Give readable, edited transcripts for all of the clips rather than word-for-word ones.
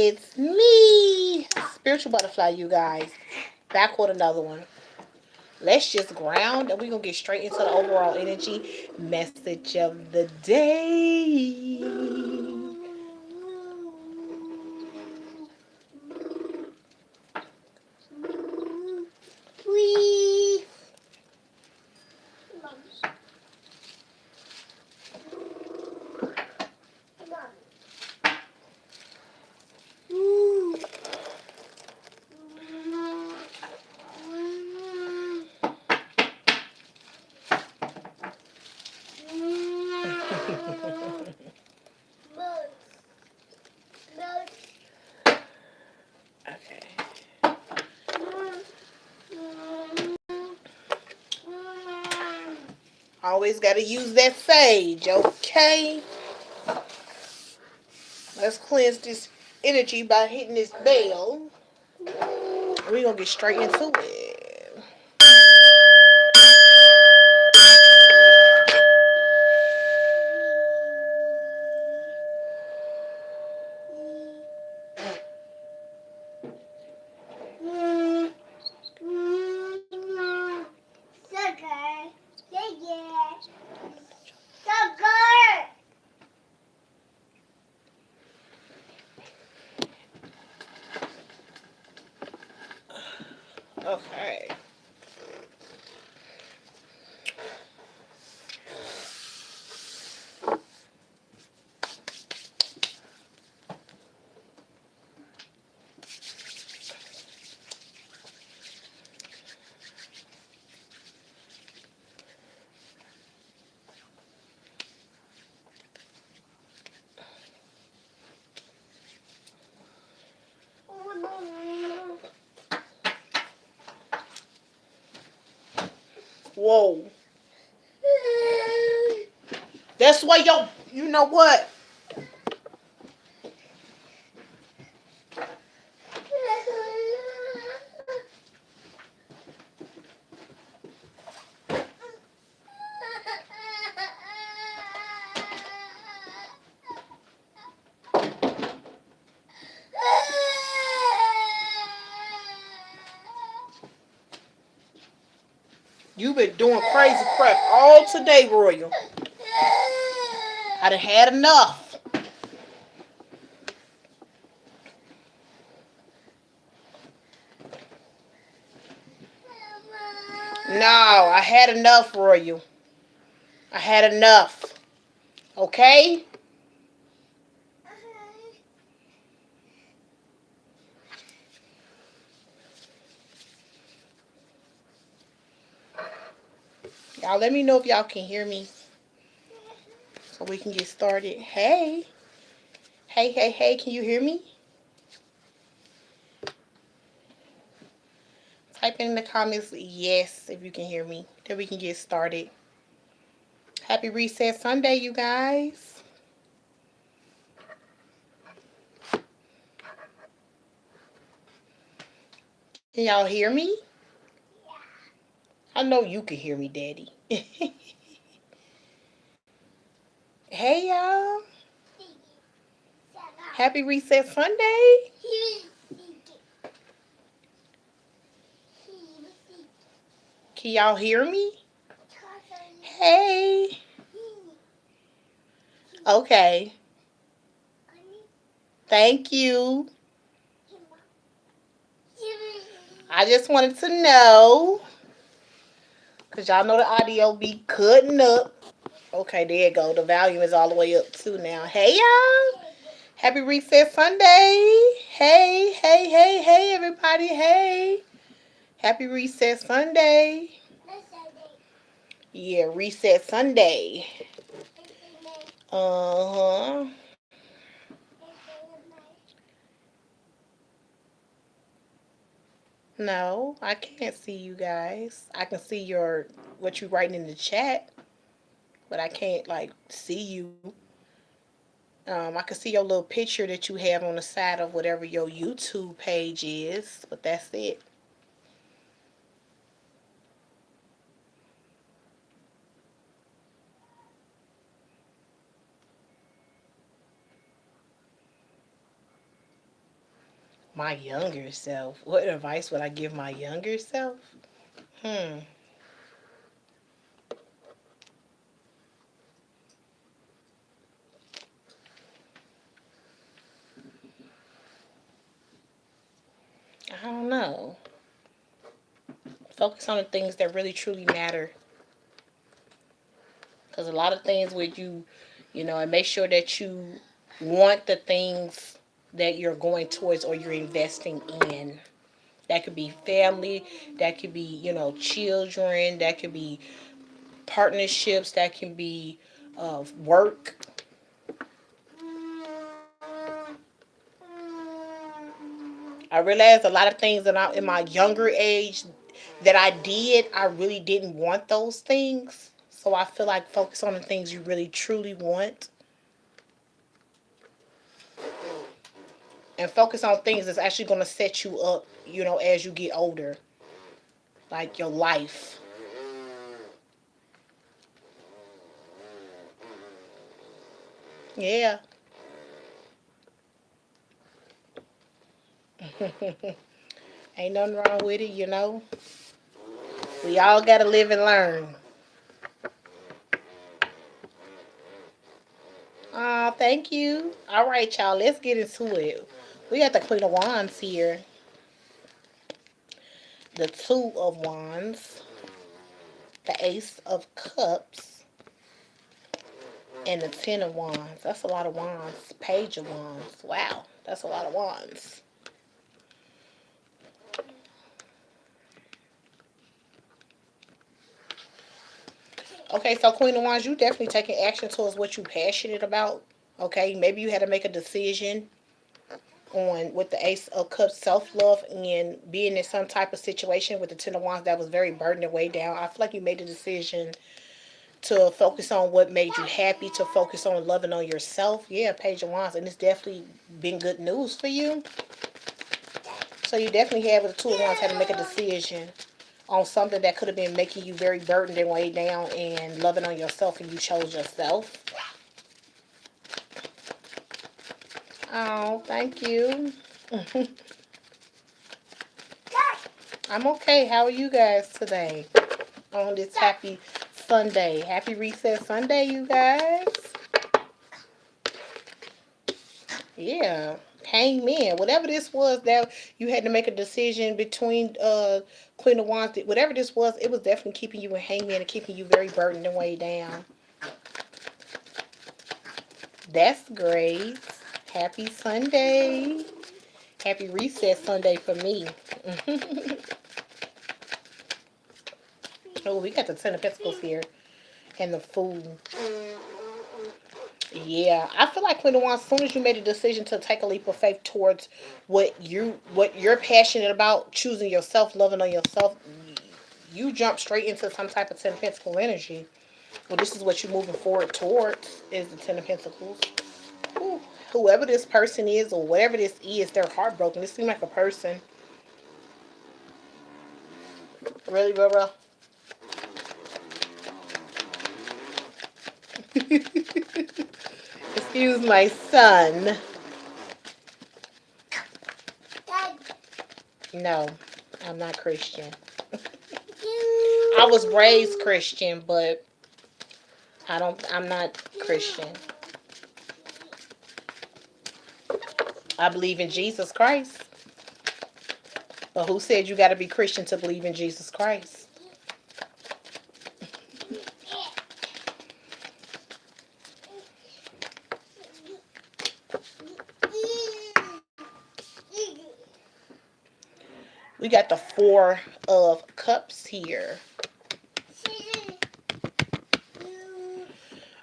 It's me, Spiritual Butterfly, you guys. Back with another one. Let's just ground and we're going to get straight into the overall energy message of the day. Breathe. Okay. Always got to use that sage, okay? Let's cleanse this energy by hitting this bell. We're going to get straight into it. Okay. Whoa. That's why you know what? You've been doing crazy crap all today, Royal. I done had enough. No, I had enough, Royal. I had enough. Okay? Y'all let me know if y'all can hear me so we can get started. Hey. Hey, hey, hey, can you hear me? Type in the comments yes if you can hear me. Then we can get started. Happy Reset Sunday, you guys. Can y'all hear me? I know you can hear me, Daddy. Hey, y'all. Happy Reset Sunday. Can y'all hear me? Hey. Okay. Thank you. I just wanted to know, because y'all know the audio be cutting up. Okay, there you go. The volume is all the way up too now. Hey, y'all. Happy Reset Sunday. Hey, hey, hey, hey, everybody. Hey. Happy Reset Sunday. Yeah, Reset Sunday. Uh-huh. No, I can't see you guys. I can see what you writing in the chat, but I can't like see you. I can see your little picture that you have on the side of whatever your YouTube page is, but that's it. My younger self. What advice would I give my younger self? Hmm. I don't know. Focus on the things that really truly matter. Because a lot of things with you, and make sure that you want the things that you're going towards or you're investing in. That could be family, that could be, children, that could be partnerships, that can be work. I realized a lot of things that in my younger age that I did, I really didn't want those things. So I feel like focus on the things you really truly want and focus on things that's actually going to set you up, as you get older, like your life. Yeah. Ain't nothing wrong with it. We all got to live and learn. Thank you. All right, y'all, let's get into it. We got the Queen of Wands here, the Two of Wands, the Ace of Cups, and the Ten of Wands. That's a lot of wands. Page of Wands. Wow, that's a lot of wands. Okay, so Queen of Wands, you definitely taking action towards what you're passionate about. Okay, maybe you had to make a decision on with the Ace of Cups, self-love, and being in some type of situation with the Ten of Wands that was very burdened and weighed down. I feel like you made a decision to focus on what made you happy, to focus on loving on yourself. Yeah, Page of Wands, and it's definitely been good news for you. So you definitely have with the Two of Wands had to make a decision on something that could have been making you very burdened and weighed down and loving on yourself, and you chose yourself. Oh, thank you. I'm okay. How are you guys today on this happy Sunday? Happy Reset Sunday, you guys. Yeah. Hangman. Whatever this was that you had to make a decision between Queen of Wands, whatever this was, it was definitely keeping you in hangman and keeping you very burdened and weighed down. That's great. Happy Sunday. Happy Reset Sunday for me. Oh, we got the Ten of Pentacles here and the Fool. Yeah, I feel like Queen of Wands, as soon as you made a decision to take a leap of faith towards what you're passionate about, choosing yourself, loving on yourself, you jump straight into some type of Ten of Pentacles energy. Well, this is what you're moving forward towards is the Ten of Pentacles. Ooh, whoever this person is or whatever this is, they're heartbroken. This seems like a person. Really, bro? Excuse my son. No, I'm not Christian. I was raised Christian, but I'm not Christian. I believe in Jesus Christ. But who said you got to be Christian to believe in Jesus Christ? We got the Four of Cups here.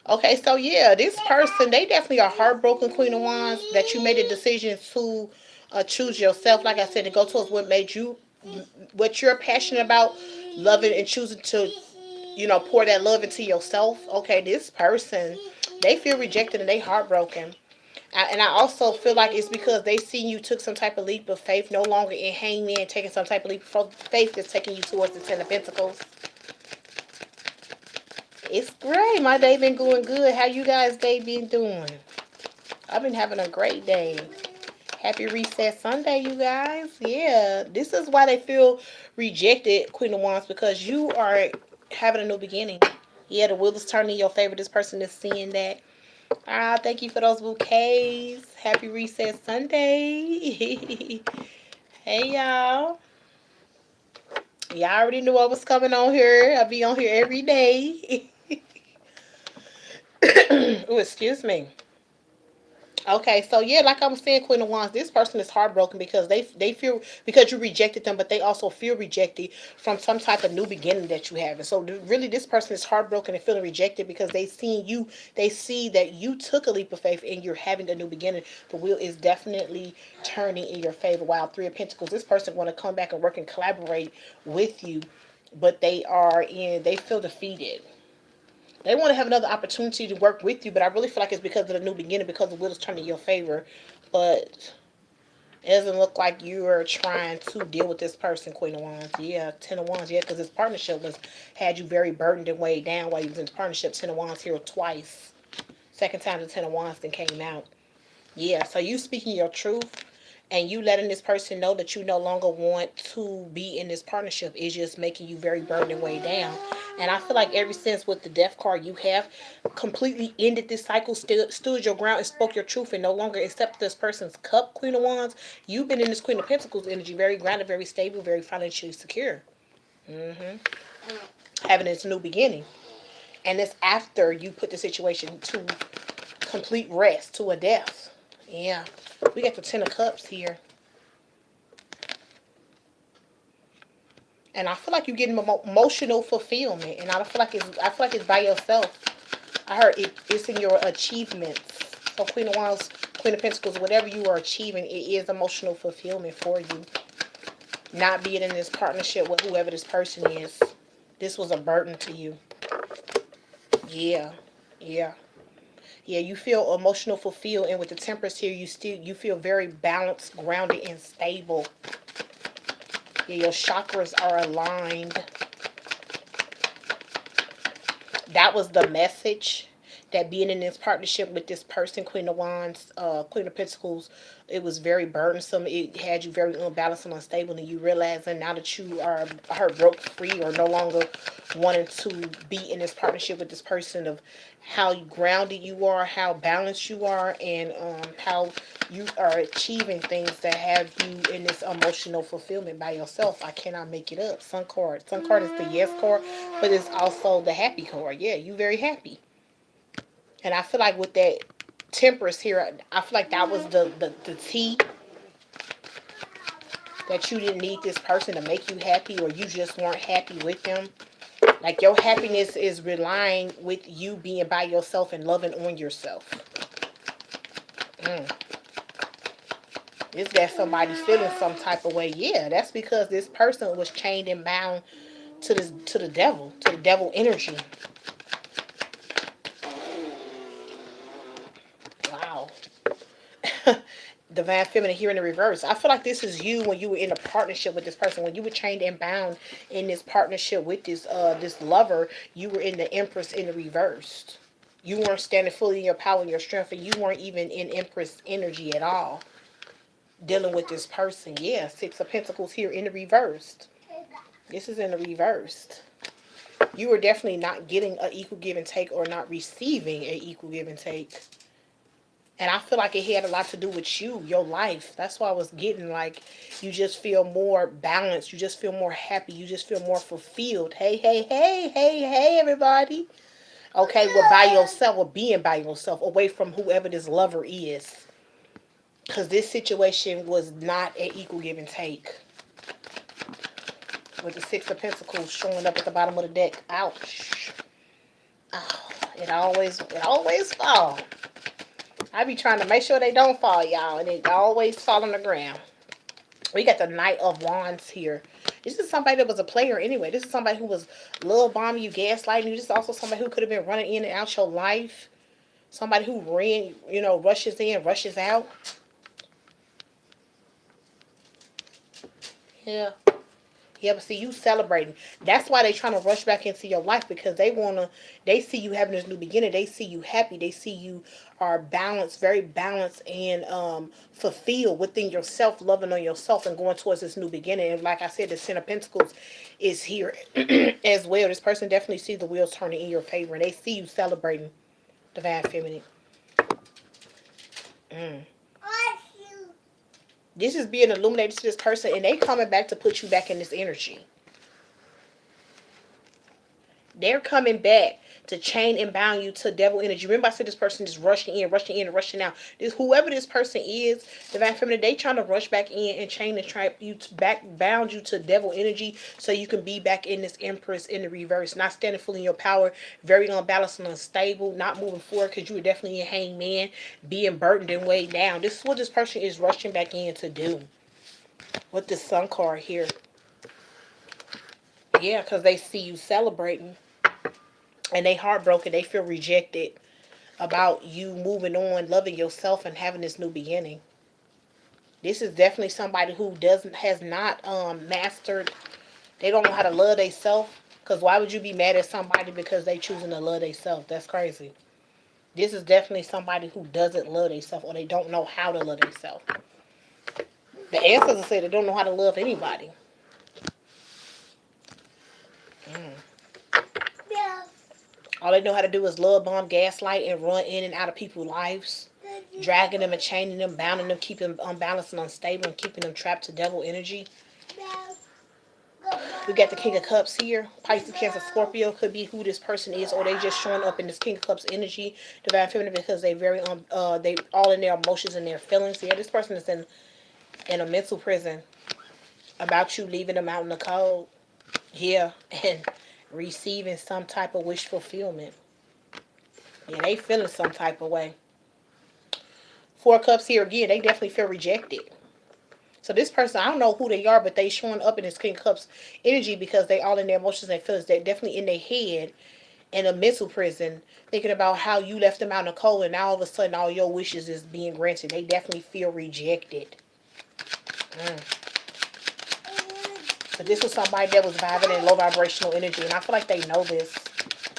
Okay, so yeah, this person, they definitely are heartbroken, Queen of Wands, that you made a decision to choose yourself. Like I said, to go towards what you're passionate about, loving and choosing to, pour that love into yourself. Okay, this person, they feel rejected and they heartbroken. And I also feel like it's because they seen you took some type of leap of faith, no longer in hangman, taking some type of leap of faith that's taking you towards the Ten of Pentacles. It's great. My day been going good. How you guys' day been doing? I've been having a great day. Happy Reset Sunday, you guys. Yeah, this is why they feel rejected, Queen of Wands, because you are having a new beginning. Yeah, the wheel is turning in your favor. This person is seeing that. Ah, thank you for those bouquets. Happy Reset Sunday. Hey, y'all. Y'all already knew what was coming on here. I'll be on here every day. Oh, excuse me. Okay, so yeah, like I was saying, Queen of Wands, this person is heartbroken because they feel because you rejected them, but they also feel rejected from some type of new beginning that you have. And so really, this person is heartbroken and feeling rejected because they see that you took a leap of faith and you're having a new beginning. The wheel is definitely turning in your favor. While Three of Pentacles, this person want to come back and work and collaborate with you, but they feel defeated. They want to have another opportunity to work with you, but I really feel like it's because of the new beginning, because the wheel is turning in your favor. But it doesn't look like you are trying to deal with this person, Queen of Wands. Yeah, Ten of Wands. Yeah, because this partnership had you very burdened and weighed down while you was in the partnership. Ten of Wands here twice. Second time the Ten of Wands then came out. Yeah, so you speaking your truth and you letting this person know that you no longer want to be in this partnership is just making you very burdened and weighed down. And I feel like ever since with the death card, you have completely ended this cycle, stood your ground and spoke your truth and no longer accept this person's cup, Queen of Wands. You've been in this Queen of Pentacles energy, very grounded, very stable, very financially secure. hmm Having this new beginning. And it's after you put the situation to complete rest, to a death. Yeah. We got the Ten of Cups here. And I feel like you're getting emotional fulfillment. And I feel like it's by yourself. I heard it's in your achievements. So Queen of Wands, Queen of Pentacles, whatever you are achieving, it is emotional fulfillment for you. Not being in this partnership with whoever this person is. This was a burden to you. Yeah. Yeah. Yeah, you feel emotional fulfilled, and with the Temperance here, you feel very balanced, grounded, and stable. Yeah, your chakras are aligned. That was the message, that being in this partnership with this person, Queen of Wands, Queen of Pentacles, it was very burdensome. It had you very unbalanced and unstable, and you realizing now that you are broke free or no longer wanting to be in this partnership with this person, of how grounded you are, how balanced you are, and how you are achieving things that have you in this emotional fulfillment by yourself. I cannot make it up. Sun card. Sun card is the yes card, but it's also the happy card. Yeah, you very happy. And I feel like with that Temperance here, I feel like that was the tea, that you didn't need this person to make you happy, or you just weren't happy with them. Like your happiness is relying with you being by yourself and loving on yourself. Mm. Is that somebody feeling some type of way? Yeah, that's because this person was chained and bound to the devil energy. Wow. Divine Feminine here in the reverse. I feel like this is you when you were in a partnership with this person. When you were chained and bound in this partnership with this lover, you were in the Empress in the reversed. You weren't standing fully in your power and your strength, and you weren't even in Empress energy at all. Dealing with this person. Yeah, Six of Pentacles here in the reversed. This is in the reversed. You were definitely not getting an equal give and take, or not receiving an equal give and take. And I feel like it had a lot to do with you, your life. That's why I was getting like, you just feel more balanced. You just feel more happy. You just feel more fulfilled. Hey, hey, hey, hey, hey, everybody. Okay, well, by yourself, or being by yourself, away from whoever this lover is. Because this situation was not an equal give and take. With the Six of Pentacles showing up at the bottom of the deck. Ouch. Oh, it always falls. I be trying to make sure they don't fall, y'all, and it always fall on the ground. We got the Knight of Wands here. This is somebody that was a player anyway. This is somebody who was love bombing you, gaslighting you. This is also somebody who could have been running in and out your life. Somebody who rushes in, rushes out. Yeah. Yeah, but see, you celebrating. That's why they trying to rush back into your life because they see you having this new beginning. They see you happy. They see you are balanced, very balanced and fulfilled within yourself, loving on yourself and going towards this new beginning. And like I said, the Ten of Pentacles is here as well. This person definitely sees the wheels turning in your favor and they see you celebrating divine feminine. Mm. This is being illuminated to this person and they coming back to put you back in this energy. They're coming back to chain and bound you to devil energy. Remember I said this person is rushing in, and rushing out. This whoever this person is, divine feminine, they trying to rush back in and chain and trap you to back, bound you to devil energy so you can be back in this empress in the reverse, not standing fully in your power, very unbalanced and unstable, not moving forward because you were definitely a hangman, being burdened and weighed down. This is what this person is rushing back in to do. With the sun card here. Yeah, because they see you celebrating and they heartbroken, they feel rejected about you moving on, loving yourself and having this new beginning. This is definitely somebody who has not mastered, they don't know how to love themselves. Because why would you be mad at somebody because they choosing to love themselves? That's crazy. This is definitely somebody who doesn't love themselves or they don't know how to love themselves. The ancestors say they don't know how to love anybody. Mm. All they know how to do is love bomb, gaslight, and run in and out of people's lives. Dragging them and chaining them, bounding them, keeping them unbalanced and unstable, and keeping them trapped to devil energy. We got the King of Cups here. Pisces, Cancer, Scorpio could be who this person is, or they just showing up in this King of Cups energy, divine feminine, because they they all in their emotions and their feelings. Yeah, this person is in a mental prison about you leaving them out in the cold. Yeah, and receiving some type of wish fulfillment. Yeah, they feeling some type of way. Four Cups here again, they definitely feel rejected. So this person, I don't know who they are, but they showing up in this King of Cups energy because they all in their emotions and feelings. They're definitely in their head in a mental prison, thinking about how you left them out in the cold, and now all of a sudden all your wishes is being granted. They definitely feel rejected. Mm. So this was somebody that was vibing in low vibrational energy, and I feel like they know this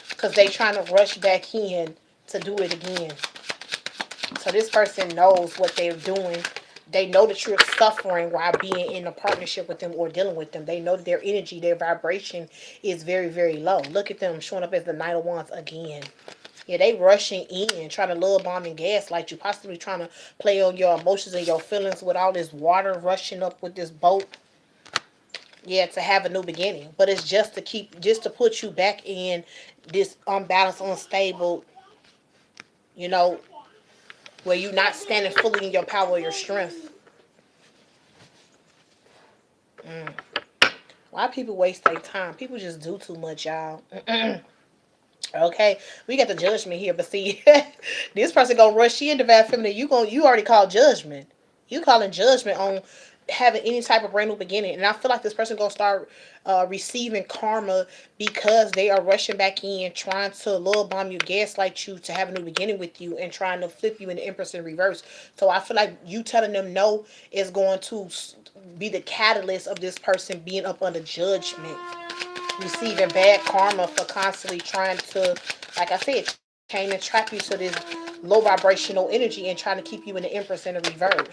because they trying to rush back in to do it again. So this person knows what they're doing. They know that you're suffering while being in a partnership with them or dealing with them. They know that their energy, their vibration is very, very low. Look at them showing up as the Knight of Wands again. Yeah, they rushing in, trying to love bomb and gaslight you, possibly trying to play on your emotions and your feelings with all this water rushing up with this boat. Yeah, to have a new beginning. But it's just to put you back in this unbalanced, unstable, you know, where you're not standing fully in your power or your strength. Mm. Why people waste their time? People just do too much, y'all. Okay, we got the judgment here, but see, this person gonna rush in divine feminine. You already called judgment. You calling judgment on having any type of brand new beginning, and I feel like this person gonna start receiving karma because they are rushing back in, trying to love bomb you, gaslight you to have a new beginning with you, and trying to flip you in the Empress in reverse. So I feel like you telling them no is going to be the catalyst of this person being up under judgment, receiving bad karma for constantly trying to, like I said, chain and trap you to this low vibrational energy and trying to keep you in the Empress in the reverse.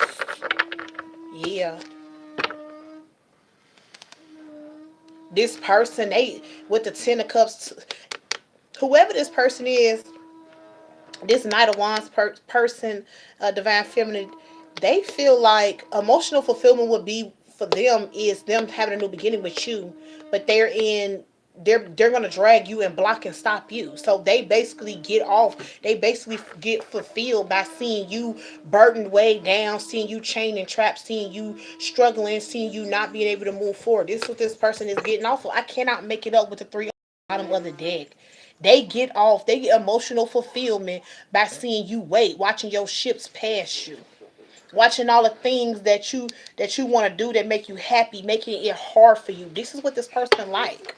Yeah. This person, they with the Ten of Cups, whoever this person is, this Knight of Wands person, divine feminine, they feel like emotional fulfillment would be for them is them having a new beginning with you, but they're gonna drag you and block and stop you. So they basically get off. They basically get fulfilled by seeing you burdened, way down, seeing you chained and trapped, seeing you struggling, seeing you not being able to move forward. This is what this person is getting off of. I cannot make it up with the three on the bottom of the deck. They get off. They get emotional fulfillment by seeing you wait, watching your ships pass you, watching all the things that you want to do that make you happy, making it hard for you. This is what this person like.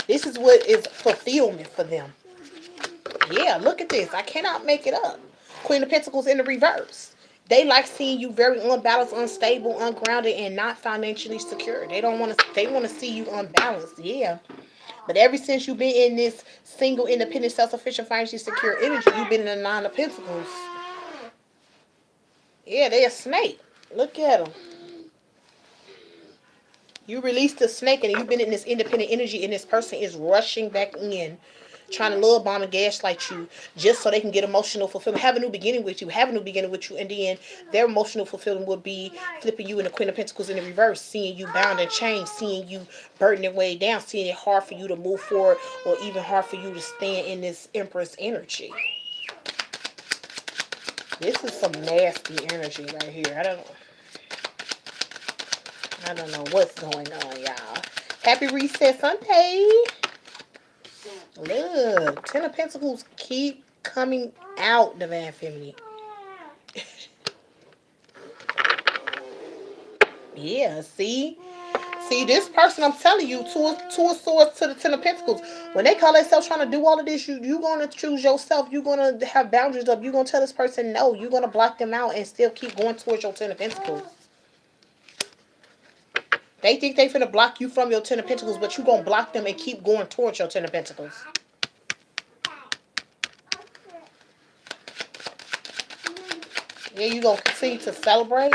This is what is fulfillment for them. Yeah, look at this. I cannot make it up. Queen of Pentacles in the reverse. They like seeing you very unbalanced, unstable, ungrounded, and not financially secure. They don't want to. They want to see you unbalanced. Yeah. But ever since you've been in this single, independent, self-sufficient, financially secure energy, you've been in the Nine of Pentacles. Yeah, they a snake. Look at them. You released the snake and you've been in this independent energy, and this person is rushing back in, trying to love bomb and gaslight you just so they can get emotional fulfillment. Have a new beginning with you. Have a new beginning with you. And then their emotional fulfillment would be flipping you in the Queen of Pentacles in the reverse, seeing you bound and chained, seeing you burdened and weighed down, seeing it hard for you to move forward or even hard for you to stand in this Empress energy. This is some nasty energy right here. I don't know what's going on, y'all. Happy Reset Sunday. Look, Ten of Pentacles keep coming out, Divine Feminine. Yeah, see? See, this person, I'm telling you, two of swords to the Ten of Pentacles. When they call themselves trying to do all of this, you going to choose yourself. You're going to have boundaries up. You're going to tell this person no. You're going to block them out and still keep going towards your Ten of Pentacles. They think they finna block you from your Ten of Pentacles, but you gonna block them and keep going towards your Ten of Pentacles. Yeah, you gonna continue to celebrate?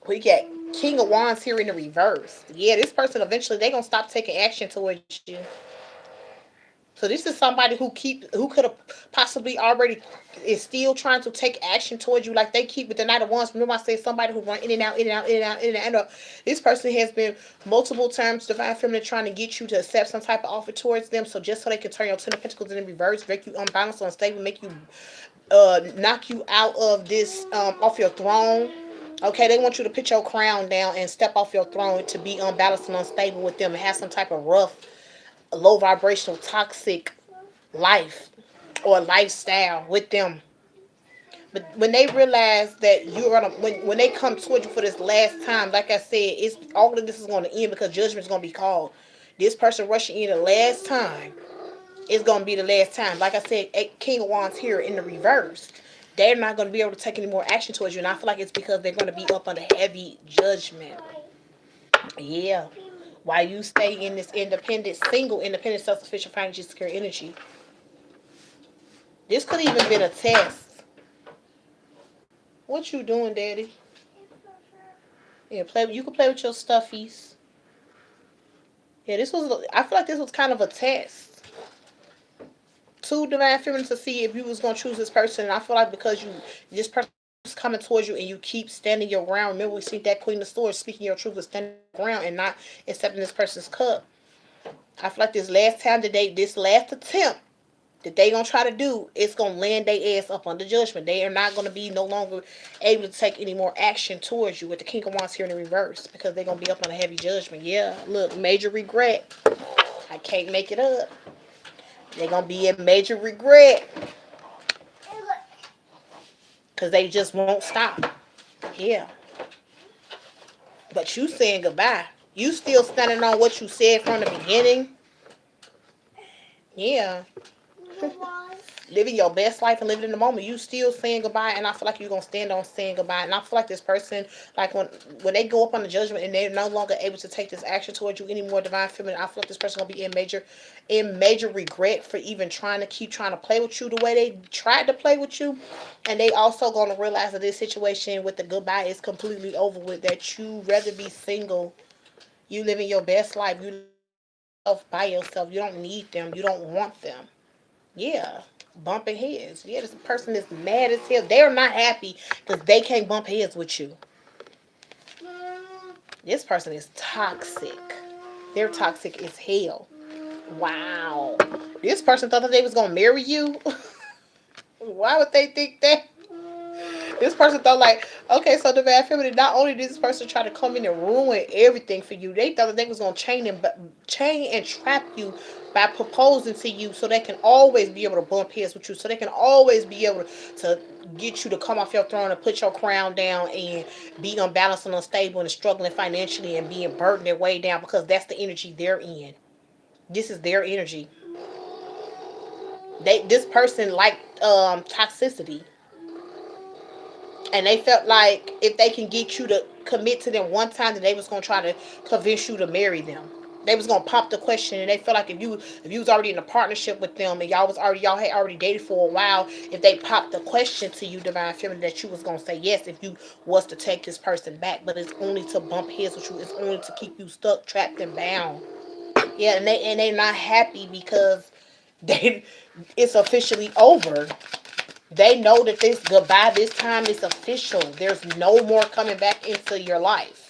We get King of Wands here in the reverse. Yeah, this person eventually they gonna stop taking action towards you. So this is somebody who could have possibly already is still trying to take action towards you, like they keep with the Knight of Wands. Remember I said somebody who run in and out, in and out, in and out, in and out. This person has been multiple times, Divine Feminine, trying to get you to accept some type of offer towards them. So just so they can turn your Ten of Pentacles in reverse, make you unbalanced, unstable, make you knock you out of this off your throne. Okay, they want you to put your crown down and step off your throne to be unbalanced and unstable with them and have some type of rough, low vibrational, toxic life or lifestyle with them. But when they realize that you're gonna, when they come towards you for this last time, like I said, it's all of this is gonna end because judgment's gonna be called. This person rushing in the last time is gonna be the last time. Like I said, King of Wands here in the reverse. They're not gonna be able to take any more action towards you, and I feel like it's because they're gonna be up under heavy judgment. Yeah. While you stay in this independent, single, independent, self-sufficient, financially secure energy. This could even been a test. What you doing, Daddy? Yeah, play. You can play with your stuffies. Yeah, this was. I feel like this was kind of a test to Divine Feminine to see if you was gonna choose this person. And I feel like because this person is coming towards you and you keep standing your ground. Remember, we see that Queen of Swords speaking your truth and standing your ground and not accepting this person's cup. I feel like this last time that this last attempt that they gonna try to do, it's gonna land their ass up under judgment. They are not gonna be no longer able to take any more action towards you with the King of Wands here in the reverse because they're gonna be up on a heavy judgment. Yeah, look, major regret. I can't make it up. They're gonna be in major regret because they just won't stop. Yeah, but you saying goodbye. You still standing on what you said from the beginning. Yeah. Living your best life and living in the moment. You still saying goodbye, and I feel like you're gonna stand on saying goodbye. And I feel like this person, like when they go up on the judgment and they're no longer able to take this action towards you anymore, Divine Feminine, I feel like this person gonna be in major regret for even trying to play with you the way they tried to play with you. And they also gonna realize that this situation with the goodbye is completely over with, that you rather be single. You living your best life. You by yourself. You don't need them. You don't want them. Yeah. Bumping heads. Yeah, this person is mad as hell. They're not happy because they can't bump heads with you. This person is toxic. They're toxic as hell. Wow. This person thought that they was gonna marry you. Why would they think that? This person thought like, okay, so the bad feminine, not only did this person try to come in and ruin everything for you, they thought that they was gonna chain and trap you by proposing to you so they can always be able to bump heads with you, so they can always be able to get you to come off your throne and put your crown down and be unbalanced and unstable and struggling financially and being burdened their way down because that's the energy they're in. This is their energy. This person liked toxicity. And they felt like if they can get you to commit to them one time, that they was gonna try to convince you to marry them. They was gonna pop the question, and they felt like if you was already in a partnership with them, and y'all had already dated for a while, if they popped the question to you, divine feminine, that you was gonna say yes if you was to take this person back. But it's only to bump heads with you. It's only to keep you stuck, trapped, and bound. Yeah, and they not happy because they it's officially over. They know that this goodbye this time is official. There's no more coming back into your life.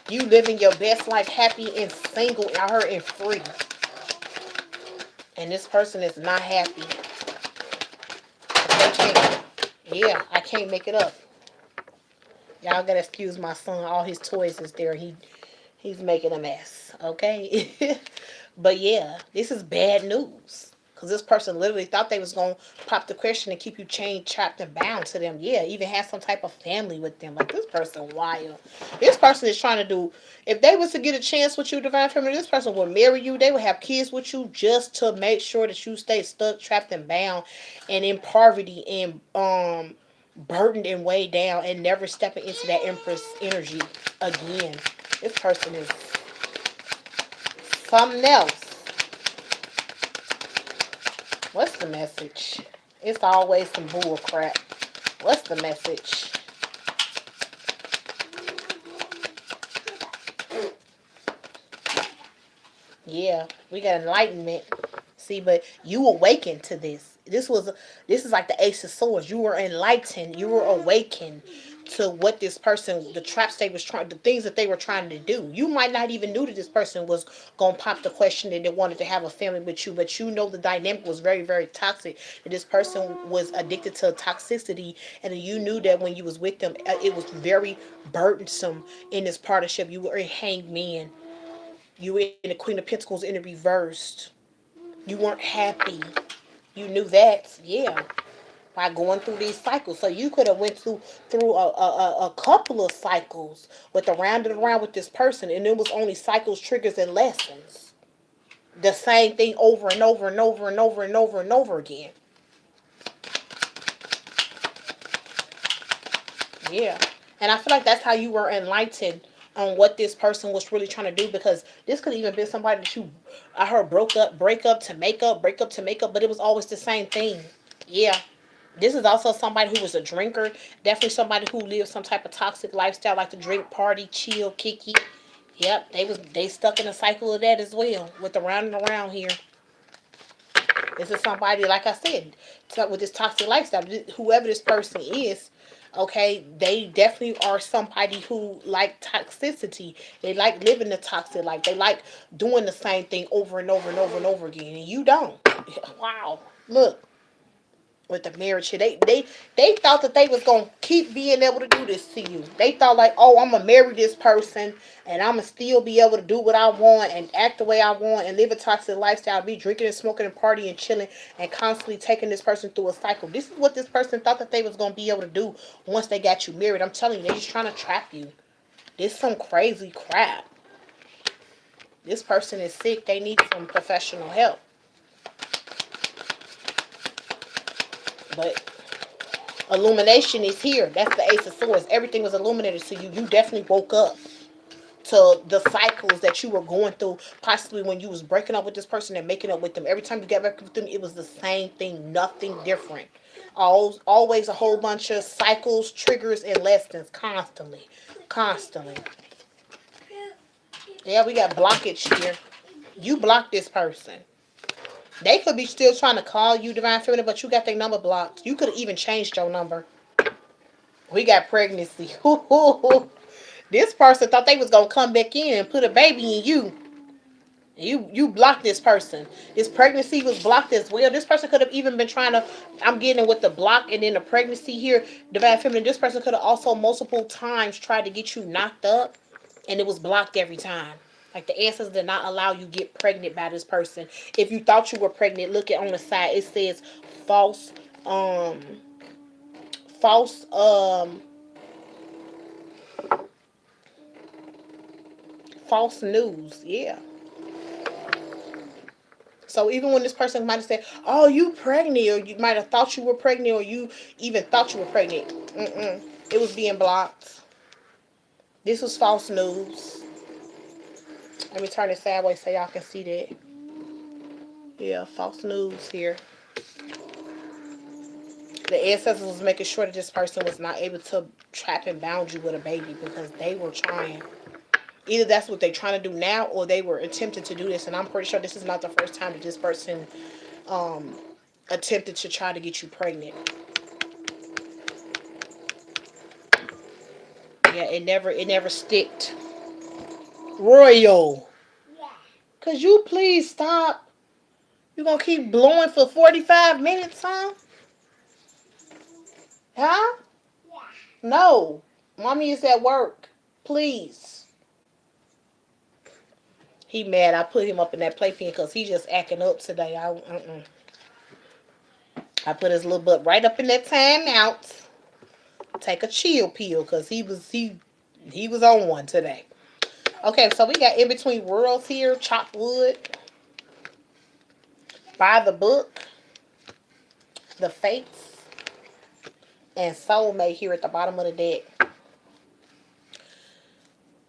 You living your best life, happy and single, out here and free. And this person is not happy. They can't. Yeah, I can't make it up. Y'all gotta excuse my son. All his toys is there. He's making a mess. Okay. But yeah, this is bad news. Because this person literally thought they was going to pop the question and keep you chained, trapped, and bound to them. Yeah, even have some type of family with them. Like, this person wild. This person is trying to do, if they was to get a chance with you, divine feminine, this person would marry you. They would have kids with you just to make sure that you stay stuck, trapped, and bound, and in poverty, and burdened and weighed down, and never stepping into that empress energy again. This person is something else. What's the message? It's always some bull crap. What's the message? Yeah, we got enlightenment. See, but you awakened to this. This is like the Ace of Swords. You were enlightened. You were awakened to what this person, the traps they was trying, the things that they were trying to do. You might not even knew that this person was gonna pop the question and they wanted to have a family with you, but you know the dynamic was very, very toxic. That this person was addicted to toxicity, and you knew that when you was with them, it was very burdensome in this partnership. You were a hanged man. You were in the Queen of Pentacles in the reversed. You weren't happy. You knew that, yeah, by going through these cycles. So you could have went through a couple of cycles with around and around with this person, and it was only cycles, triggers, and lessons. The same thing over and over and over and over and over and over again. Yeah. And I feel like that's how you were enlightened on what this person was really trying to do, because this could even been somebody that you, I heard, broke up, break up to make up, break up to make up, but it was always the same thing. Yeah. This is also somebody who was a drinker. Definitely somebody who lived some type of toxic lifestyle, like to drink, party, chill, kicky. Yep, they stuck in a cycle of that as well, with around and around here. This is somebody, like I said, with this toxic lifestyle. Whoever this person is, okay, they definitely are somebody who like toxicity. They like living the toxic life. They like doing the same thing over and over and over and over again. And you don't. Wow. Look, with the marriage here. They thought that they was gonna keep being able to do this to you. They thought like, oh, I'm gonna marry this person and I'm gonna still be able to do what I want and act the way I want and live a toxic lifestyle, be drinking and smoking and partying and chilling and constantly taking this person through a cycle. This is what this person thought that they was gonna be able to do once they got you married. I'm telling you, they just trying to trap you. This is some crazy crap. This person is sick. They need some professional help. But illumination is here. That's the Ace of Swords. Everything was illuminated to you. You definitely woke up to the cycles that you were going through, possibly when you was breaking up with this person and making up with them. Every time you got back with them, it was the same thing, nothing different. Always a whole bunch of cycles, triggers, and lessons, constantly. Constantly. Yeah, we got blockage here. You blocked this person. They could be still trying to call you, Divine Feminine, but you got their number blocked. You could have even changed your number. We got pregnancy. This person thought they was gonna come back in and put a baby in you. You blocked this person. This pregnancy was blocked as well. This person could have even been trying to. I'm getting with the block and then the pregnancy here, divine feminine. This person could have also multiple times tried to get you knocked up, and it was blocked every time. Like the answers did not allow you get pregnant by this person. If you thought you were pregnant, look at on the side. It says false, um, false, false news. Yeah. So even when this person might have said, "Oh, you pregnant," or you might have thought you were pregnant, or you even thought you were pregnant, it was being blocked. This was false news. Let me turn it sideways so y'all can see that. Yeah, false news here. The ancestors was making sure that this person was not able to trap and bound you with a baby because they were trying. Either that's what they're trying to do now, or they were attempting to do this. And I'm pretty sure this is not the first time that this person um, attempted to try to get you pregnant. Yeah, it never sticked. Royal, could you please stop? You gonna keep blowing for 45 minutes, huh? Huh? No. Mommy is at work. Please. He mad I put him up in that playpen because he just acting up today. I put his little butt right up in that time out. Take a chill pill because he was on one today. Okay, so we got in between worlds here. Chop wood. By the book. The fates. And soulmate here at the bottom of the deck.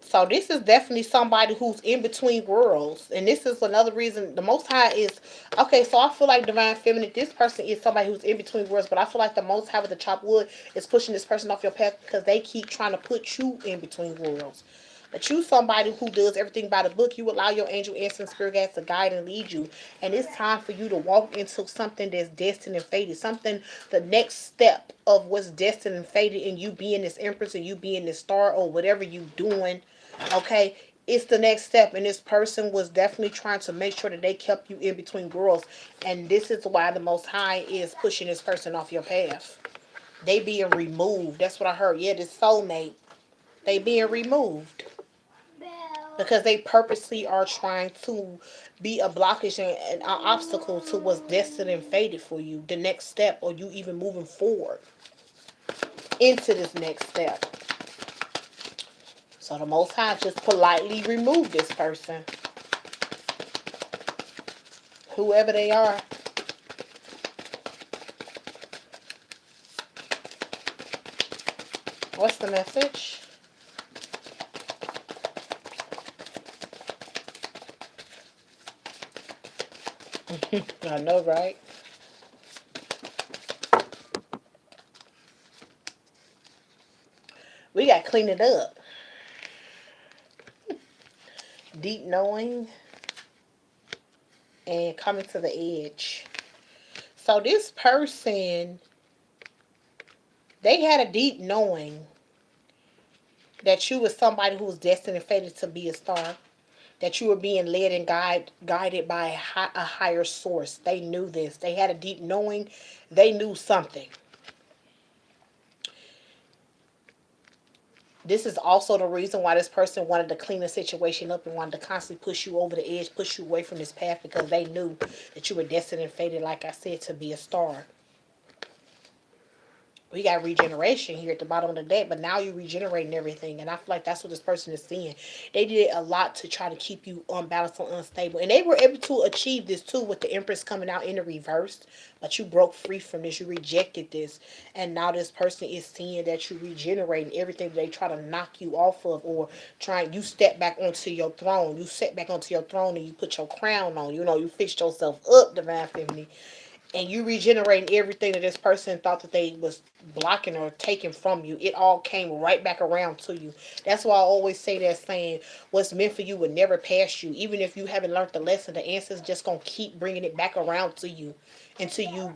So this is definitely somebody who's in between worlds. And this is another reason the Most High is... Okay, so I feel like Divine Feminine, this person is somebody who's in between worlds. But I feel like the Most High with the chop wood is pushing this person off your path because they keep trying to put you in between worlds. But you somebody who does everything by the book. You allow your angel, and spirit guides to guide and lead you. And it's time for you to walk into something that's destined and fated. Something, the next step of what's destined and fated in you being this empress and you being this star or whatever you doing. Okay, it's the next step, and this person was definitely trying to make sure that they kept you in between worlds, and this is why the Most High is pushing this person off your path. They being removed. That's what I heard. Yeah, this soulmate, they being removed because they purposely are trying to be a blockage and an obstacle to what's destined and fated for you, the next step, or you even moving forward into this next step. So the Most High just politely removed this person, whoever they are. What's the message? I know, right? We got to clean it up. Deep knowing and coming to the edge. So this person, they had a deep knowing that you was somebody who was destined and fated to be a star. That you were being led and guided by a higher source. They knew this. They had a deep knowing. They knew something. This is also the reason why this person wanted to clean the situation up and wanted to constantly push you over the edge, push you away from this path because they knew that you were destined and fated, like I said, to be a star. We got regeneration here at the bottom of the deck, but now you're regenerating everything, and I feel like that's what this person is seeing. They did a lot to try to keep you unbalanced and unstable, and they were able to achieve this too with the Empress coming out in the reverse, but you broke free from this. You rejected this, and now this person is seeing that you're regenerating everything that they try to knock you off of, or you step back onto your throne. You set back onto your throne and you put your crown on. You fixed yourself up, Divine Feminine, and you regenerating everything that this person thought that they was blocking or taking from you. It all came right back around to you. That's why I always say that saying, what's meant for you would never pass you. Even if you haven't learned the lesson, the answer's just going to keep bringing it back around to you until you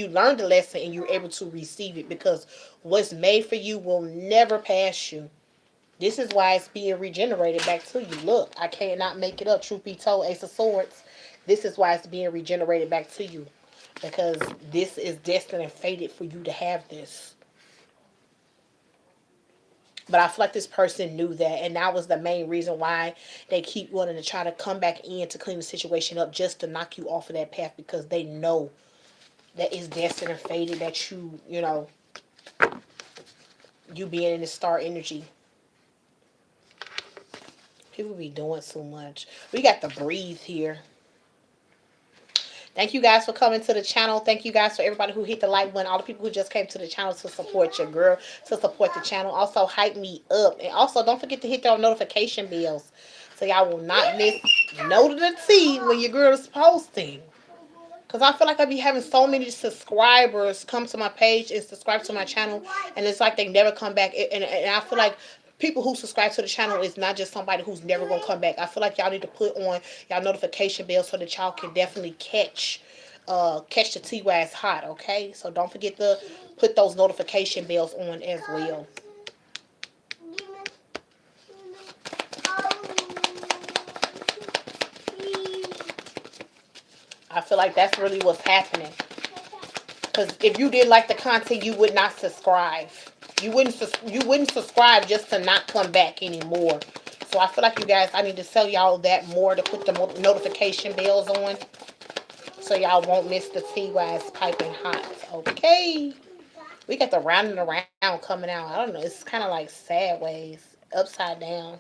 learn the lesson and you're able to receive it, because what's made for you will never pass you. This is why it's being regenerated back to you. Look, I cannot make it up. Truth be told, Ace of Swords. This is why it's being regenerated back to you. Because this is destined and fated for you to have this. But I feel like this person knew that, and that was the main reason why they keep wanting to try to come back in to clean the situation up, just to knock you off of that path, because they know that it's destined and fated that you being in the star energy. People be doing so much. We got to breathe here. Thank you guys for coming to the channel. Thank you guys for everybody who hit the like button. All the people who just came to the channel to support your girl, to support the channel. Also, hype me up. And also, don't forget to hit those notification bells so y'all will not miss notification when your girl is posting. Because I feel like I be having so many subscribers come to my page and subscribe to my channel, and it's like they never come back. And I feel like people who subscribe to the channel is not just somebody who's never going to come back. I feel like y'all need to put on y'all notification bell so that y'all can definitely catch the T while it's hot, okay? So don't forget to put those notification bells on as well. I feel like that's really what's happening. Because if you didn't like the content, you would not subscribe. You wouldn't subscribe just to not come back anymore. So I feel like you guys, I need to tell y'all that more to put the notification bells on, so y'all won't miss the tea while it's piping hot. Okay. We got the round and around coming out. I don't know. It's kind of like sideways, upside down.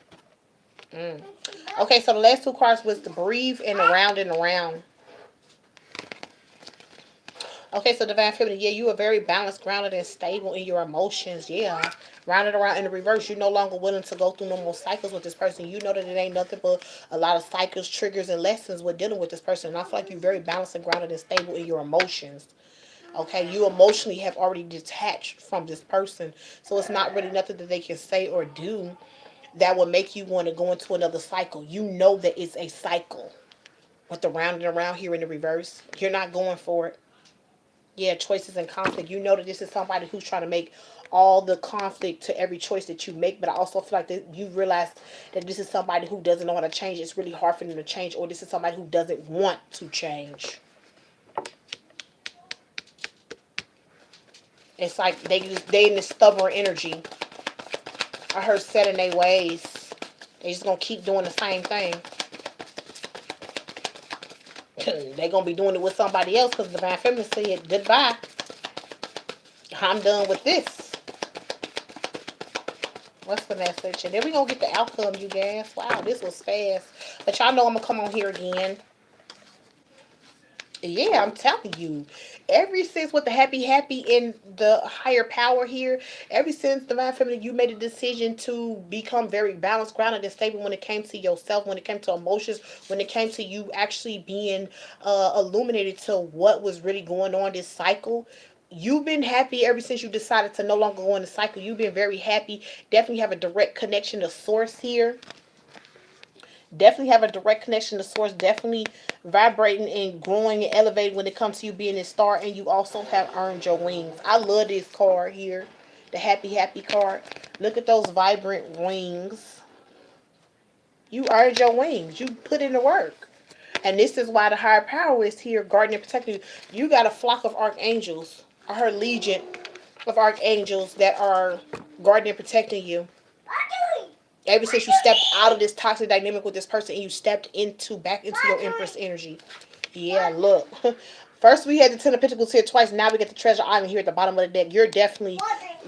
Mm. Okay, so the last two cards was the breathe and the round and around. Okay, so Divine Feminine, yeah, you are very balanced, grounded, and stable in your emotions. Yeah. Rounded around in the reverse, you're no longer willing to go through no more cycles with this person. You know that it ain't nothing but a lot of cycles, triggers, and lessons with dealing with this person. And I feel like you're very balanced and grounded and stable in your emotions. Okay, you emotionally have already detached from this person. So it's not really nothing that they can say or do that will make you want to go into another cycle. You know that it's a cycle. With the round and around here in the reverse, you're not going for it. Yeah, choices and conflict. You know that this is somebody who's trying to make all the conflict to every choice that you make, but I also feel like that you realize that this is somebody who doesn't know how to change. It's really hard for them to change, or this is somebody who doesn't want to change. It's like they in this stubborn energy. I heard set in their ways. They just gonna keep doing the same thing. They gonna be doing it with somebody else because the Divine Feminine said goodbye. I'm done with this. What's the message? And then we gonna get the outcome, you guys. Wow, this was fast. But y'all know I'm gonna come on here again. Yeah, I'm telling you. Ever since with the happy in the higher power here, ever since Divine Feminine, you made a decision to become very balanced, grounded, and stable when it came to yourself, when it came to emotions, when it came to you actually being illuminated to what was really going on this cycle. You've been happy ever since you decided to no longer go in the cycle. You've been very happy. Definitely have a direct connection to source here. Definitely have a direct connection to source. Definitely vibrating and growing and elevating when it comes to you being a star. And you also have earned your wings. I love this card here. The happy card. Look at those vibrant wings. You earned your wings. You put in the work. And this is why the higher power is here guarding and protecting you. You got a flock of archangels. I heard legion of archangels that are guarding and protecting you. Ever since you stepped out of this toxic dynamic with this person and you stepped back into your Empress energy. Yeah, look. First we had the Ten of Pentacles here twice. Now we get the Treasure Island here at the bottom of the deck. You're definitely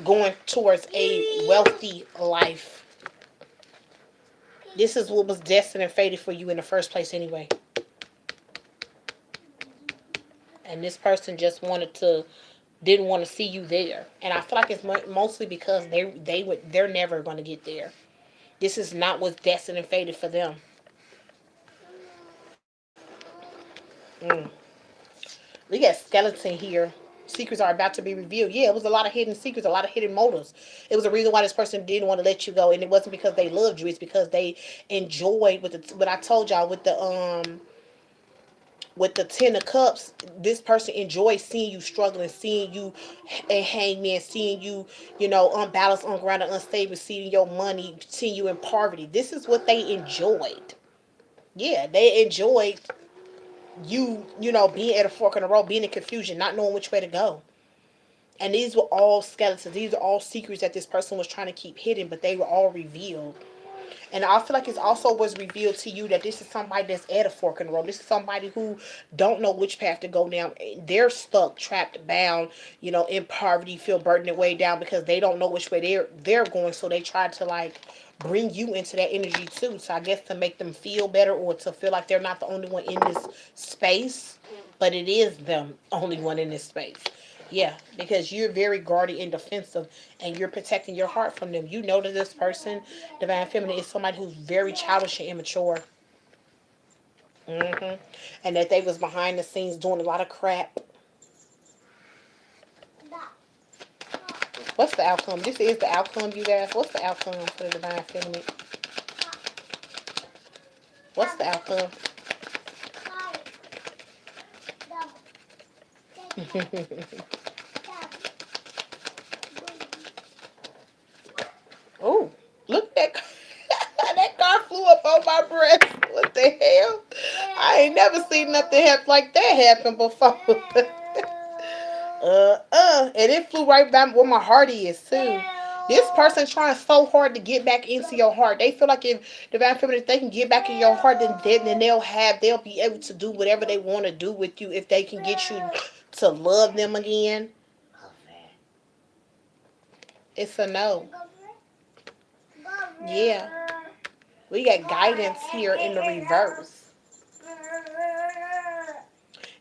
going towards a wealthy life. This is what was destined and fated for you in the first place anyway. And this person just didn't want to see you there. And I feel like it's mostly because they're never going to get there. This is not what's destined and fated for them. We got skeleton here. Secrets are about to be revealed. Yeah, it was a lot of hidden secrets, a lot of hidden motives. It was a reason why this person didn't want to let you go, and it wasn't because they loved you. It's because they enjoyed what I told y'all with the Ten of Cups. This person enjoys seeing you struggling, seeing you a hangman, seeing you, unbalanced, ungrounded, unstable, seeing your money, seeing you in poverty. This is what they enjoyed. Yeah, they enjoyed being at a fork in the road, being in confusion, not knowing which way to go. And these were all skeletons. These are all secrets that this person was trying to keep hidden, but they were all revealed. And I feel like it's also was revealed to you that this is somebody that's at a fork in the road. This is somebody who don't know which path to go down. They're stuck, trapped, bound, in poverty, feel burdened way down because they don't know which way they're going. So they try to like bring you into that energy too. So I guess to make them feel better or to feel like they're not the only one in this space, but it is them only one in this space. Yeah, because you're very guarded and defensive and you're protecting your heart from them. You know that this person, Divine Feminine, is somebody who's very childish and immature. hmm And that they was behind the scenes doing a lot of crap. What's the outcome? This is the outcome, you guys. What's the outcome for the Divine Feminine? What's the outcome? Oh, look at that. That car flew up on my breast. What the hell? I ain't never seen nothing like that happen before. And it flew right back where my heart is too. This person trying so hard to get back into your heart. They feel like if Divine Feminine, if they can get back in your heart, then they'll be able to do whatever they want to do with you if they can get you to love them again. It's a no. Yeah. We got guidance here in the reverse.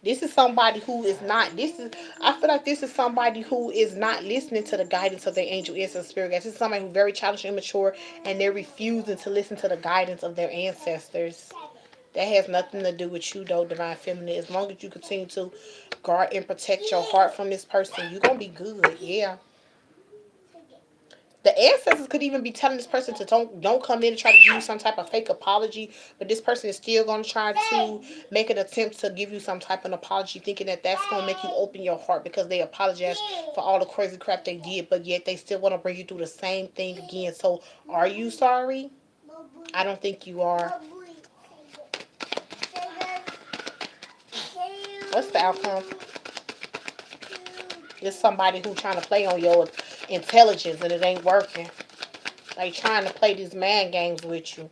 This is somebody who is not. I feel like this is somebody who is not listening to the guidance of their angel and spirit guides. This is somebody who's very childish and immature, and they're refusing to listen to the guidance of their ancestors. That has nothing to do with you, though, Divine Feminine. As long as you continue to guard and protect your heart from this person, you're gonna be good. Yeah. The ancestors could even be telling this person to don't come in and try to give you some type of fake apology, but this person is still going to try to make an attempt to give you some type of apology, thinking that that's going to make you open your heart because they apologize for all the crazy crap they did, but yet they still want to bring you through the same thing again. So, are you sorry? I don't think you are. What's the outcome? It's somebody who trying to play on your intelligence and it ain't working. They trying to play these man games with you.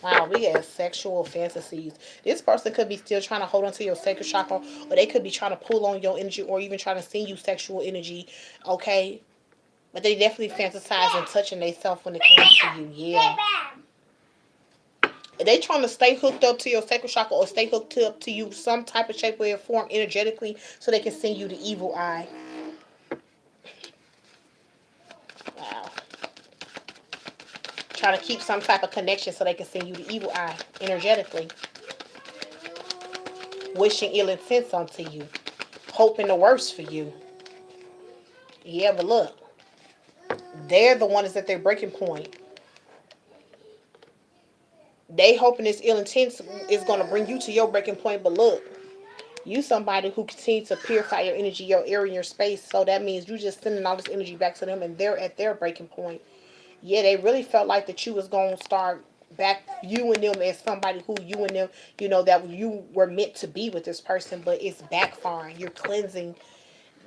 Wow, we have sexual fantasies. This person could be still trying to hold on to your sacred chakra, or they could be trying to pull on your energy, or even trying to send you sexual energy. Okay, but they definitely fantasize and touching themselves when it comes to you. Yeah, they trying to stay hooked up to your sacred chakra, or stay hooked up to you some type of shape, way, or form energetically, so they can send you the evil eye. Wow. Trying to keep some type of connection so they can send you the evil eye energetically. Wishing ill intents onto you. Hoping the worst for you. Yeah, but look. They're the ones at their breaking point. They hoping this ill intent is going to bring you to your breaking point. But look. You somebody who continues to purify your energy, your area, your space. So that means you just sending all this energy back to them and they're at their breaking point. Yeah, they really felt like that you was going to start back you and them as somebody who you and them, that you were meant to be with this person, but it's backfiring. You're cleansing,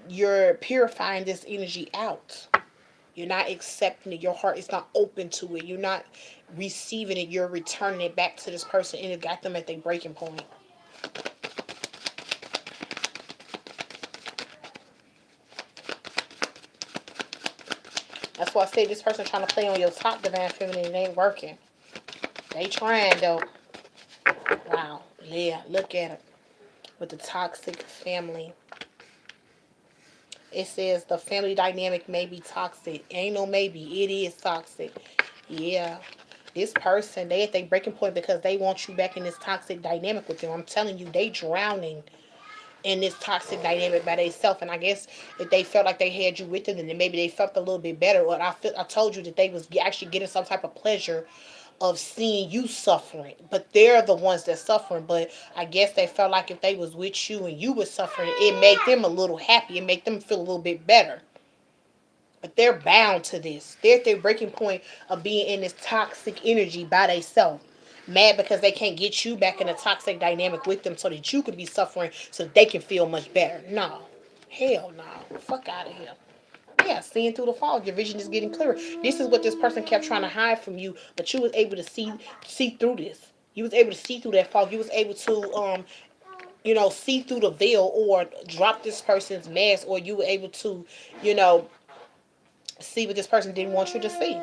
you're purifying this energy out. You're not accepting it. Your heart is not open to it. You're not receiving it. You're returning it back to this person, and it got them at their breaking point. That's why I say this person trying to play on your top, Divine Feminine. It ain't working. They trying, though. Wow. Yeah, look at it. With the toxic family. It says the family dynamic may be toxic. Ain't no maybe. It is toxic. Yeah. This person, they at their breaking point because they want you back in this toxic dynamic with them. I'm telling you, they drowning in this toxic dynamic by themselves. And I guess if they felt like they had you with them, then maybe they felt a little bit better. Or I told you that they was actually getting some type of pleasure of seeing you suffering, but they're the ones that suffering. But I guess they felt like if they was with you and you was suffering, it made them a little happy. It made them feel a little bit better. But they're bound to this. They're at their breaking point of being in this toxic energy by themselves. Mad because they can't get you back in a toxic dynamic with them so that you could be suffering so they can feel much better. No. Hell no. Fuck out of here. Yeah, seeing through the fog, your vision is getting clearer. This is what this person kept trying to hide from you, but you was able to see through this. You was able to see through that fog. You was able to see through the veil or drop this person's mask, or you were able to, you know, see what this person didn't want you to see.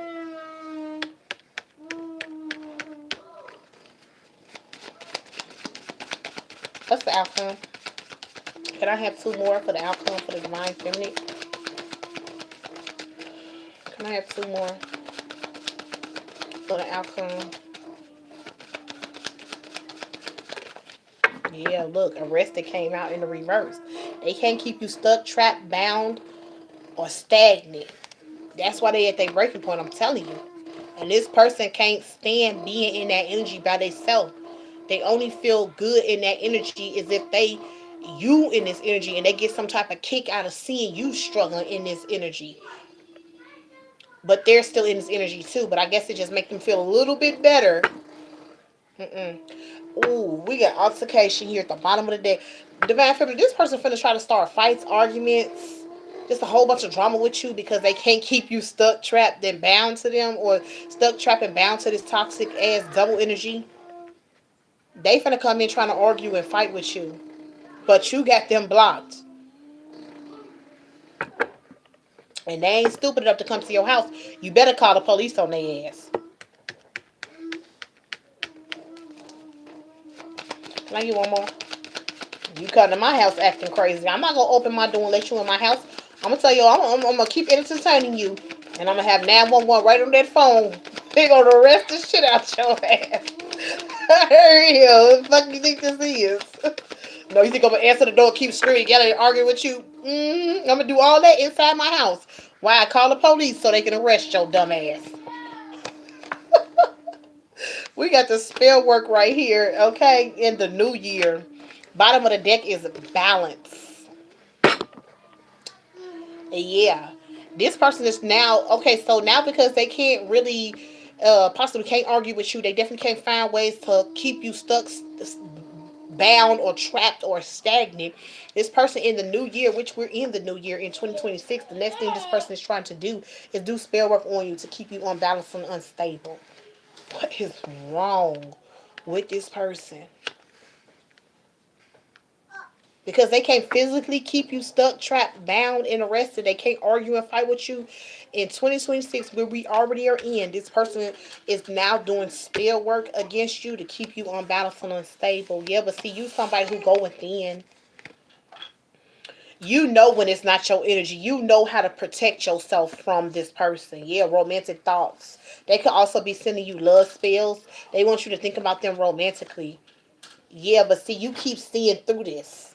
What's the outcome? Can I have two more for the outcome for the divine feminine? Can I have two more for the outcome? Yeah, look, arrested came out in the reverse. They can't keep you stuck, trapped, bound, or stagnant. That's why they at their breaking point, I'm telling you. And this person can't stand being in that energy by themselves. They only feel good in that energy is if you in this energy, and they get some type of kick out of seeing you struggling in this energy. But they're still in this energy too. But I guess it just makes them feel a little bit better. Ooh, we got altercation here at the bottom of the deck. Divine Feminine, this person finna try to start fights, arguments, just a whole bunch of drama with you because they can't keep you stuck, trapped, and bound to them, or stuck, trapped, and bound to this toxic ass double energy. They finna come in trying to argue and fight with you, but you got them blocked. And they ain't stupid enough to come to your house. You better call the police on their ass. Can I get one more? You come to my house acting crazy. I'm not gonna open my door and let you in my house. I'm gonna tell you, I'm gonna keep entertaining you, and I'm gonna have 911 right on that phone. They gonna arrest the shit out your ass. Hurry up! What the fuck you think this is? No, you think I'm gonna answer the door, keep screaming, yelling, and arguing with you? I'm gonna do all that inside my house. Why? I call the police so they can arrest your dumb ass. We got the spell work right here, okay? In the new year. Bottom of the deck is balance. Yeah. This person is now, okay, so now because they can't really, possibly can't argue with you, they definitely can't find ways to keep you stuck, bound, or trapped, or stagnant. This person in the new year, which we're in the new year in 2026, the next thing this person is trying to do is do spell work on you to keep you unbalanced and unstable. What is wrong with this person? Because they can't physically keep you stuck, trapped, bound, and arrested. They can't argue and fight with you. In 2026, where we already are in, this person is now doing spell work against you to keep you unbalanced and unstable. Yeah, but see, you somebody who go within. You know when it's not your energy. You know how to protect yourself from this person. Yeah, romantic thoughts. They could also be sending you love spells. They want you to think about them romantically. Yeah, but see, you keep seeing through this.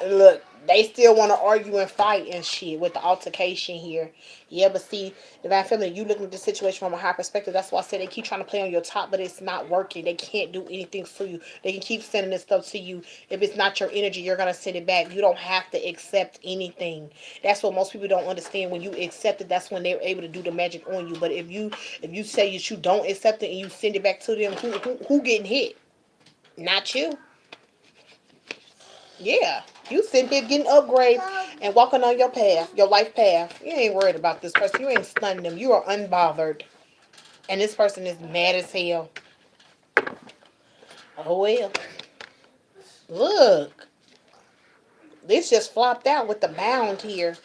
Look, they still want to argue and fight and shit with the altercation here. Yeah, but see, Divine Feminine, you looking at the situation from a high perspective. That's why I said they keep trying to play on your top, but it's not working. They can't do anything for you. They can keep sending this stuff to you. If it's not your energy, you're going to send it back. You don't have to accept anything. That's what most people don't understand. When you accept it, that's when they're able to do the magic on you. But if you say that you don't accept it and you send it back to them, who getting hit? Not you. Yeah. You sitting here getting upgrades and walking on your path, your life path. You ain't worried about this person. You ain't stunning them. You are unbothered. And this person is mad as hell. Oh well. Look. This just flopped out with the bound here.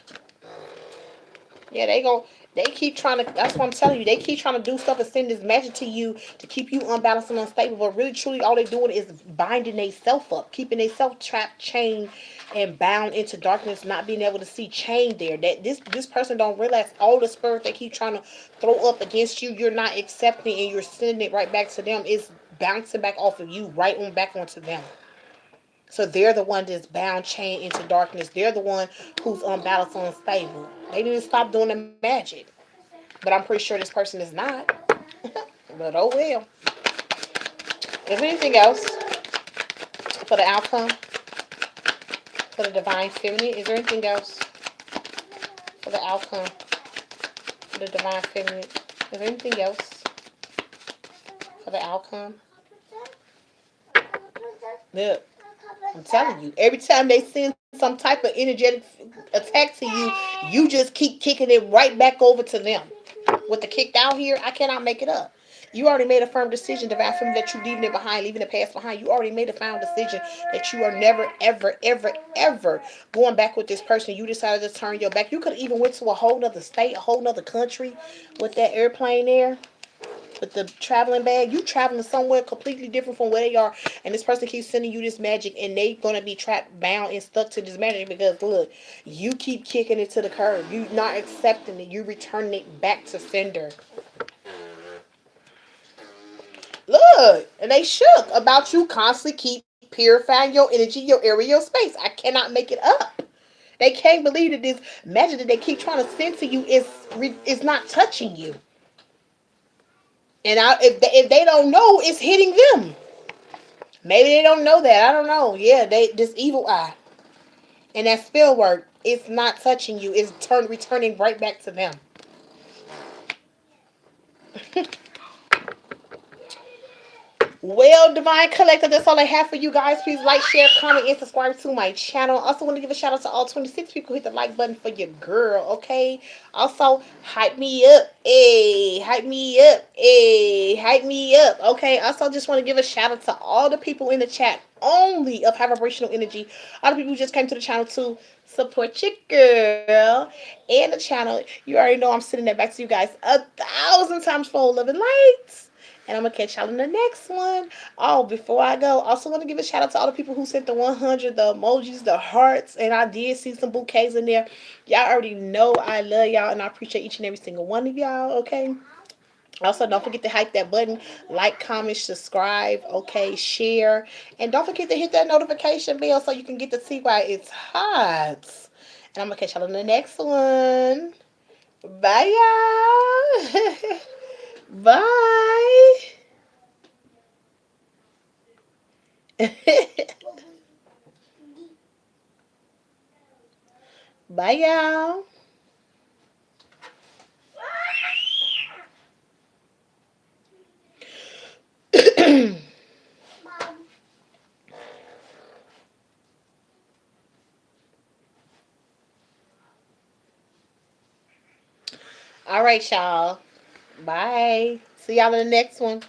Yeah, they keep trying to, that's what I'm telling you, they keep trying to do stuff and send this message to you to keep you unbalanced and unstable, but really truly all they're doing is binding themselves up, keeping themselves trapped, chained, and bound into darkness, not being able to see chained there. That this person don't realize all the spirit they keep trying to throw up against you, you're not accepting, and you're sending it right back to them. It's bouncing back off of you, right on back onto them. So they're the one that's bound, chained into darkness. They're the one who's unbalanced, unstable. They need to stop doing the magic. But I'm pretty sure this person is not. But oh well. Is there anything else for the outcome? For the divine feminine? Is there anything else for the outcome? For the divine feminine? Is there anything else for the outcome? Look, I'm telling you, every time they send some type of energetic attack attack to you, you just keep kicking it right back over to them. With the kick down here, I cannot make it up. You already made a firm decision to affirm that you leaving it behind, leaving the past behind. You already made a firm decision that you are never, ever, ever, ever going back with this person. You decided to turn your back. You could even went to a whole nother state, a whole nother country with that airplane there. With the traveling bag, you traveling somewhere completely different from where they are, and this person keeps sending you this magic, and they gonna be trapped, bound, and stuck to this magic because look, you keep kicking it to the curb. You not accepting it. You returning it back to sender. Look, and they shook about you constantly keep purifying your energy, your area, your space. I cannot make it up. They can't believe that this magic that they keep trying to send to you is not touching you. And if they don't know, it's hitting them. Maybe they don't know that. I don't know. Yeah, they this evil eye and that spell work. It's not touching you. It's returning right back to them. Well, Divine Collective, that's all I have for you guys. Please like, share, comment, and subscribe to my channel. Also, want to give a shout out to all 26 people who hit the like button for your girl, okay? Also, hype me up. Hey, hype me up. Hey, hype me up, okay? Also, just want to give a shout out to all the people in the chat only of High Vibrational Energy. All the people who just came to the channel to support your girl and the channel. You already know I'm sending that back to you guys 1,000 times full love and lights. And I'm going to catch y'all in the next one. Oh, before I go, also want to give a shout out to all the people who sent the 100, the emojis, the hearts. And I did see some bouquets in there. Y'all already know I love y'all. And I appreciate each and every single one of y'all. Okay. Also, don't forget to hype that button. Like, comment, subscribe. Okay. Share. And don't forget to hit that notification bell so you can get to see why it's hot. And I'm going to catch y'all in the next one. Bye, y'all. Bye. Bye, y'all. All right, y'all. Bye. See y'all in the next one.